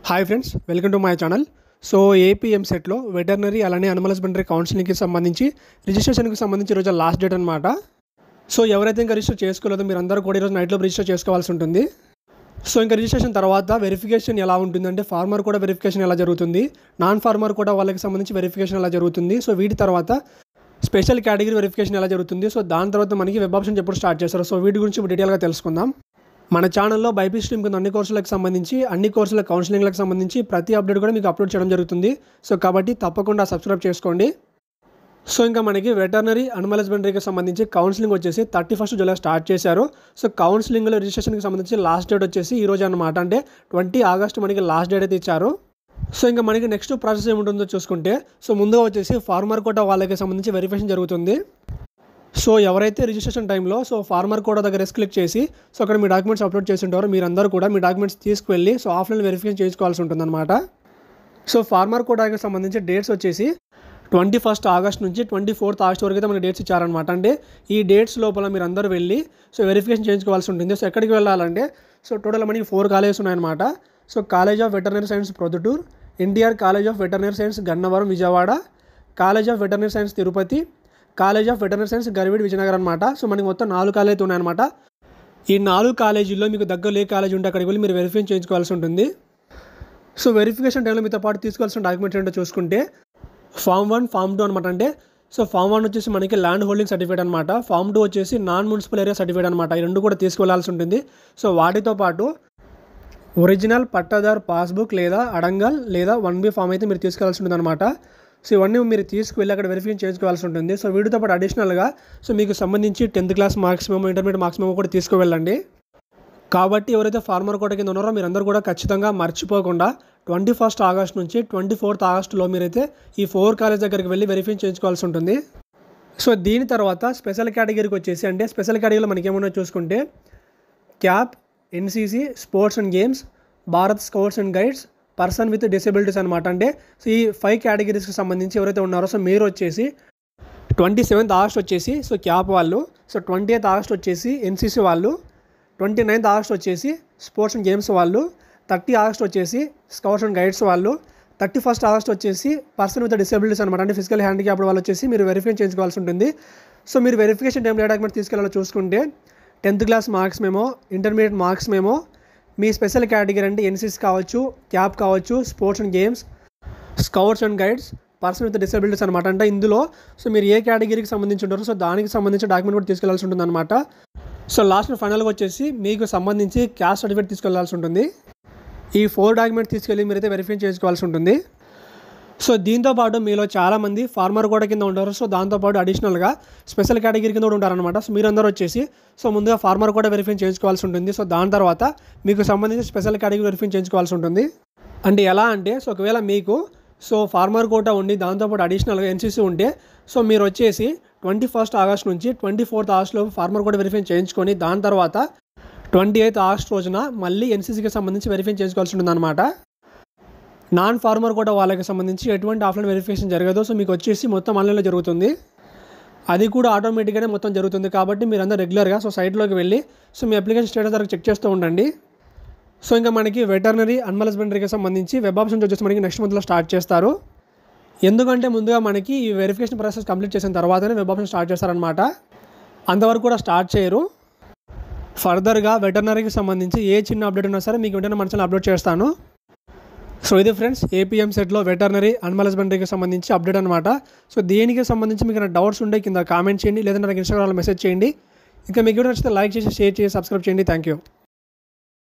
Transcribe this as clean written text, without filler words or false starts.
Hi friends, welcome to my channel. So ఏపీఎంసెట్లో veterinary అలానే animal husbandry కౌన్సిలింగ్కి సంబంధించి రిజిస్ట్రేషన్కి సంబంధించి ఈరోజు లాస్ట్ డేట్ అనమాట. సో ఎవరైతే ఇంకా రిజిస్టర్ చేసుకోలేదో మీరు అందరూ కూడా ఈరోజు నైట్లో రిజిస్టర్ చేసుకోవాల్సి ఉంటుంది. సో ఇంకా రిజిస్ట్రేషన్ తర్వాత వెరిఫికేషన్ ఎలా ఉంటుందంటే ఫార్మర్ కూడా వెరిఫికేషన్ ఎలా జరుగుతుంది, నాన్ ఫార్మర్ కూడా వాళ్ళకి సంబంధించి వెరిఫికేషన్ ఎలా జరుగుతుంది. సో వీటి తర్వాత స్పెషల్ కేటగిరీ వెరిఫికేషన్ ఎలా జరుగుతుంది. సో దాని తర్వాత మనకి వెబ్ ఆప్షన్ ఎప్పుడు స్టార్ట్ చేస్తారు. సో వీటి గురించి డీటెయిల్గా తెలుసుకుందాం. మన ఛానల్లో బైపీసీ స్ట్రీమ్ కింద అన్ని కోర్సులకు సంబంధించి అన్ని కోర్సుల కౌన్సిలింగ్లకు సంబంధించి ప్రతి అప్డేట్ కూడా మీకు అప్లోడ్ చేయడం జరుగుతుంది. సో కాబట్టి తప్పకుండా సబ్స్క్రైబ్ చేసుకోండి. సో ఇంకా మనకి వెటర్నరీ అనిమల్ హస్బెండరీకి సంబంధించి కౌన్సిలింగ్ వచ్చేసి 31 జూలై స్టార్ట్ చేశారు. సో కౌన్సిలింగ్లో రిజిస్ట్రేషన్కి సంబంధించి లాస్ట్ డేట్ వచ్చేసి ఈ రోజు అనమాట, అంటే 20 ఆగస్టు మనకి లాస్ట్ డేట్ అయితే ఇచ్చారు. సో ఇంకా మనకి నెక్స్ట్ ప్రాసెస్ ఏముంటుందో చూసుకుంటే, సో ముందుగా వచ్చేసి ఫార్మర్ కోటా వాళ్ళకి సంబంధించి వెరిఫికేషన్ జరుగుతుంది. సో ఎవరైతే రిజిస్ట్రేషన్ టైంలో సో ఫార్మర్ కోటా దగ్గర క్లిక్ చేసి సో అక్కడ మీ డాక్యుమెంట్స్ అప్లోడ్ చేసి ఉంటారో మీరందరూ కూడా మీ డాక్యుమెంట్స్ తీసుకువెళ్ళి సో ఆఫ్లైన్ వెరిఫికేషన్ చేసుకోవాల్సి ఉంటుందన్నమాట. సో ఫార్మర్ కోటాకి సంబంధించి డేట్స్ వచ్చేసి 21 ఆగస్ట్ నుంచి 24 ఆగస్ట్ వరకు అయితే మనకి డేట్స్ ఇచ్చారనమాట. అంటే ఈ డేట్స్ లోపల మీరు అందరూ వెళ్ళి సో వెరిఫికేషన్ చేయించుకోవాల్సి ఉంటుంది. సో ఎక్కడికి వెళ్ళాలంటే సో టోటల్ మనకి 4 కాలేజెస్ ఉన్నాయన్నమాట. So college of veterinary science Proddatur, NTR college of veterinary science Gannavaram Vijayawada, college of veterinary science Tirupati, college of veterinary science Garividi Vizianagaram అనమాట. సో మనకి మొత్తం 4 కాలేజీలు ఉన్నాయన్నమాట. ఈ 4 కాలేజీల్లో మీకు దగ్గరలో ఏ కాలేజీ ఉంటే అక్కడికి వెళ్ళి మీరు వెరిఫికేషన్ చేయించుకోవాల్సి ఉంటుంది. సో వెరిఫికేషన్ టైంలో మీతో పాటు తీసుకోవాల్సిన డాక్యుమెంట్స్ ఏంటో చూసుకుంటే ఫామ్ 1, ఫామ్ 2 అనమాట. అంటే సో ఫామ్ 1 వచ్చేసి మనకి ల్యాండ్ హోల్డింగ్ సర్టిఫికేట్ అనమాట. ఫామ్ 2 వచ్చేసి నాన్ మున్సిపల్ ఏరియా సర్టిఫికేట్ అనమాట. ఈ రెండు కూడా తీసుకువెళ్లాల్సి ఉంటుంది. సో వాటితో పాటు ఒరిజినల్ పట్టాదార్ పాస్బుక్ లేదా అడంగల్ లేదా 1B ఫామ్ అయితే మీరు తీసుకెళ్లాల్సి ఉంటుంది అనమాట. సో ఇవన్నీ మీరు తీసుకువెళ్ళి అక్కడ వెరిఫికేషన్ చేసుకోవాల్సి ఉంటుంది. సో వీటితో పాటు అడిషనల్గా సో మీకు సంబంధించి 10th క్లాస్ మార్క్స్ మేము, ఇంటర్మీడియట్ మార్క్స్ మేము కూడా తీసుకువెళ్ళండి. కాబట్టి ఎవరైతే ఫార్మర్ కోటా కింద ఉన్నారో మీరందరూ కూడా ఖచ్చితంగా మర్చిపోకుండా 21 ఆగస్ట్ నుంచి 24 ఆగస్టులో మీరైతే ఈ 4 కాలేజ్ దగ్గరికి వెళ్ళి వెరిఫికేషన్ చేయించుకోవాల్సి ఉంటుంది. సో దీని తర్వాత స్పెషల్ కేటగిరీకి వచ్చేసి, అంటే స్పెషల్ కేటగిరీలో మనకి ఏమన్నా చూసుకుంటే cap, NCC, sports and games, Bharat scouts and guides, person with disabilities అనమాట. అంటే సో ఈ 5 కేటగిరీస్కి సంబంధించి ఎవరైతే ఉన్నారో సో మీరు వచ్చేసి 27th ఆగస్ట్ వచ్చేసి సో క్యాప్ వాళ్ళు, సో 20th ఆగస్ట్ వచ్చేసి ఎన్సీసీ వాళ్ళు, 29th ఆగస్ట్ వచ్చేసి స్పోర్ట్స్ అండ్ గేమ్స్ వాళ్ళు, 30 ఆగస్ట్ వచ్చేసి స్కౌట్స్ అండ్ గైడ్స్ వాళ్ళు, 31 ఆగస్ట్ వచ్చేసి పర్సన్ విత్ డిసేబిలిటీస్ అనమాట. అంటే ఫిజికల్ హ్యాండిక్యాప్ వాళ్ళు వచ్చేసి మీరు వెరిఫికేషన్ చేయించుకోవాల్సి ఉంటుంది. సో మీరు వెరిఫికేషన్ టైంలో ఏ డాక్యుమెంట్ తీసుకెళ్ళాలో చూసుకుంటే 10th class marks memo, intermediate marks memo, మీ స్పెషల్ కేటగిరీ అంటే ఎన్సీసీ కావచ్చు, క్యాప్ కావచ్చు, sports and games, scouts and guides, person with disabilities అనమాట. అంటే ఇందులో సో మీరు ఏ కేటగిరీకి సంబంధించి ఉంటారో సో దానికి సంబంధించిన డాక్యుమెంట్ కూడా తీసుకెళ్లాల్సి ఉంటుంది అనమాట. సో లాస్ట్ ఫైనల్గా వచ్చేసి మీకు సంబంధించి క్యాస్ట్ సర్టిఫికేట్ తీసుకెళ్లాల్సి ఉంటుంది. ఈ 4 డాక్యుమెంట్స్ తీసుకెళ్ళి మీరైతే వెరిఫై చేసుకోవాల్సి ఉంటుంది. సో దీంతోపాటు మీలో చాలామంది ఫార్మర్ కోటా కింద ఉంటారు. సో దాంతోపాటు అడిషనల్గా స్పెషల్ కేటగిరీ కింద కూడా ఉంటారనమాట. సో మీరందరూ వచ్చేసి సో ముందుగా ఫార్మర్ కోటా వెరిఫై చేయించుకోవాల్సి ఉంటుంది. సో దాని తర్వాత మీకు సంబంధించి స్పెషల్ కేటగిరీ వెరిఫై చేయించుకోవాల్సి ఉంటుంది. అంటే ఎలా అంటే సో ఒకవేళ మీకు సో ఫార్మర్ కోటా ఉండి దాంతోపాటు అడిషనల్గా ఎన్సీసీ ఉంటే సో మీరు వచ్చేసి 21 ఆగస్ట్ నుంచి 24 ఆగస్టులో ఫార్మర్ కోటా వెరిఫై చేయించుకొని దాని తర్వాత 28 ఆగస్ట్ రోజున మళ్ళీ ఎన్సీసీకి సంబంధించి వెరిఫై చేసుకోవాల్సి ఉంటుంది అనమాట. నాన్ ఫార్మర్ కోటా వాళ్ళకి సంబంధించి ఎటువంటి ఆఫ్లైన్ వెరిఫికేషన్ జరగదు. సో మీకు వచ్చేసి మొత్తం ఆన్లైన్లో జరుగుతుంది. అది కూడా ఆటోమేటిక్గానే మొత్తం జరుగుతుంది. కాబట్టి మీరందరూ రెగ్యులర్గా సో సైట్లోకి వెళ్ళి సో మీ అప్లికేషన్ స్టేటస్ దగ్గర చెక్ చేస్తూ ఉండండి. సో ఇంకా మనకి వెటర్నరీ అనిమల్ హస్బెండరీకి సంబంధించి వెబ్ ఆప్షన్స్ వచ్చేసి మనకి నెక్స్ట్ మంత్లో స్టార్ట్ చేస్తారు. ఎందుకంటే ముందుగా మనకి ఈ వెరిఫికేషన్ ప్రాసెస్ కంప్లీట్ చేసిన తర్వాతనే వెబ్ ఆప్షన్ స్టార్ట్ చేస్తారనమాట. అంతవరకు కూడా స్టార్ట్ చేయరు. ఫర్దర్గా వెటర్నరీకి సంబంధించి ఏ చిన్న అప్డేట్ ఉన్నా సరే మీకు వెంటనే మన ఛానల్ అప్లోడ్ చేస్తాను. సో ఇది ఫ్రెండ్స్ ఏపీఎంసెట్లో వెటర్నరీ అనిమల్ హస్బెండరీకి సంబంధించి అప్డేట్ అనమాట. సో దీనికి సంబంధించి మీకు డౌట్స్ ఉంటే కింద కామెంట్ చేయండి, లేదంటే నాకు ఇన్స్టాగ్రామ్లో మెసేజ్ చేయండి. ఇంకా మీకు వీడియో నచ్చితే లైక్ చేసి, షేర్ చేసి, సబ్స్క్రైబ్ చేయండి. Thank you.